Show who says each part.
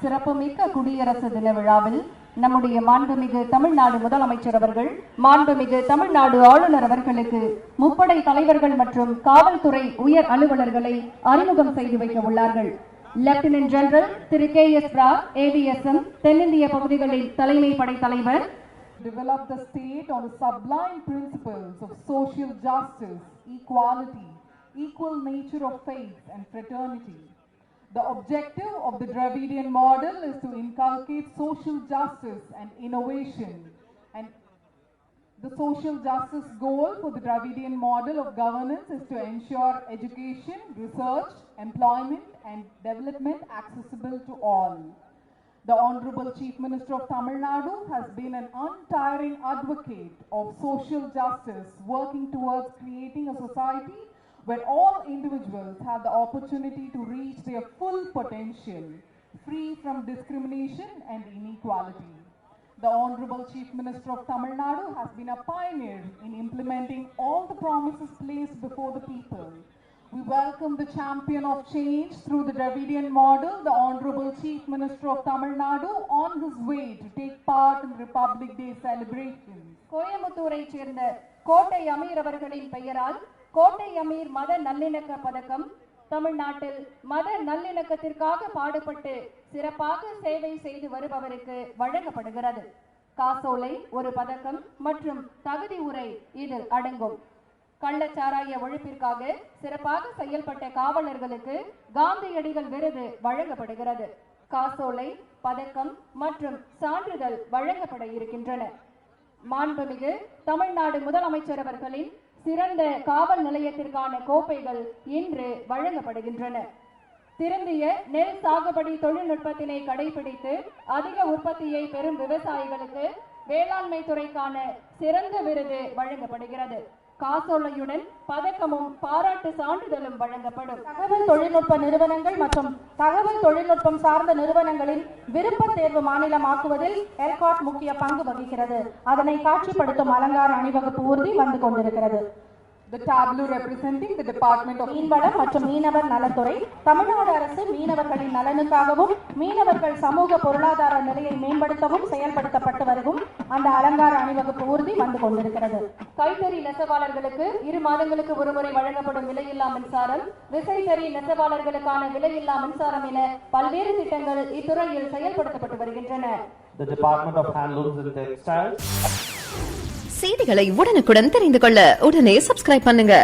Speaker 1: சிறப்புமிக்க குடியரசு தின விழாவில் நம்முடைய மாண்புமிகு தமிழ்நாடு முதலமைச்சர் அவர்கள், மாண்புமிகு தமிழ்நாடு ஆளுநர் அவர்களுக்கு முப்படை தலைவர்கள் மற்றும் காவல்துறை உயர் அலுவலர்களை அறிமுகம் செய்து வைக்க உள்ளார்கள். லெப்டினன்ட் ஜெனரல் திரு KS ராவ், AVSM தென்னிந்திய பகுதிகளின் தலைமை படை தலைவர்.
Speaker 2: Develop the state on the sublime principles of social justice, equality, equal nature of faith and fraternity. The objective of the Dravidian model is to inculcate social justice and innovation, and the social justice goal for the Dravidian model of governance is to ensure education, research, employment and development accessible to all. The Honorable Chief Minister of Tamil Nadu has been an untiring advocate of social justice, working towards creating a society where all individuals have the opportunity to reach their full potential, free from discrimination and inequality. The Honorable Chief Minister of Tamil Nadu has been a pioneer in implementing all the promises placed before the people. We welcome the champion of change through the Dravidian model, the Honorable Chief Minister of Tamil Nadu, on his way to take part in Republic Day celebrations.
Speaker 1: கோயம்புத்தூரை சேர்ந்த கோட்டை அமீர் அவர்களின் பெயரால் கோட்டை அமீர் மத நல்லிணக்க பதக்கம் தமிழ்நாட்டில் மத நல்லிணக்கத்திற்காக பாடுபட்டு சிறப்பாக சேவை செய்து வருபவருக்கு வழங்கப்படுகிறது. காசோலை, ஒரு பதக்கம் மற்றும் தகுதி உரை இதில் அடங்கும். கள்ளச்சாராய ஒழிப்பிற்காக சிறப்பாக செயல்பட்ட காவலர்களுக்கு காந்தியடிகள் விருது வழங்கப்படுகிறது. காசோலை, பதக்கம் மற்றும் சான்றிதழ் வழங்கப்பட இருக்கின்றன. மாண்புமிகு தமிழ்நாடு முதலமைச்சர் அவர்களின் சிறந்த காவல் நிலையத்திற்கான கோப்பைகள் இன்று வழங்கப்படுகின்றன. திருந்திய நெல் சாகுபடி தொழில்நுட்பத்தினை கடைபிடித்து அதிக உற்பத்தியை பெறும் விவசாயிகளுக்கு வேளாண்மை துறைக்கான சிறந்த விருது வழங்கப்படுகிறது. காசோலையுடன் பதக்கமும் பாராட்டு சான்றிதழும் வழங்கப்படும்.
Speaker 3: தகவல் தொழில்நுட்ப நிறுவனங்கள் மற்றும் தகவல் தொழில்நுட்பம் சார்ந்த நிறுவனங்களின் விருப்ப தேர்வு மாநிலமாக்குவதில் எல்காட் முக்கிய பங்கு வகிக்கிறது. அதனை காட்சிப்படுத்தும் அலங்கார அணிவகுப்பு ஊர்தி வந்து கொண்டிருக்கிறது.
Speaker 2: The tableau representing the Department of
Speaker 3: மீன்வளம் மற்றும் மீனவர் நலத்துறை தமிழ்நாடு அரசு மீனவர்களின் நலனுக்காகவும் மீனவர்கள் சமூக பொருளாதார நிலையை மேம்படுத்தவும் செயல்படுத்தப்பட்டு வரும் அந்த அலங்கார அணிவகுப்பு ஊர்தி வந்து கொண்டிருக்கிறது.
Speaker 1: கைத்தறி நெசவாளர்களுக்கு 2 மாதங்களுக்கு ஒருமுறை வழங்கப்படும் விலையில்லா மின்சாரம், விசைத்தறி நெசவாளர்களுக்கான விலையில்லா மின்சாரம் என பல்வேறு திட்டங்கள் இத்துறையில் செயல்படுத்தப்பட்டு வருகின்றன.
Speaker 4: The Department of Handlooms and Textiles.
Speaker 5: செய்திகளை உடனுக்குடன் தெரிந்து கொள்ள உடனே சப்ஸ்கிரைப் பண்ணுங்க.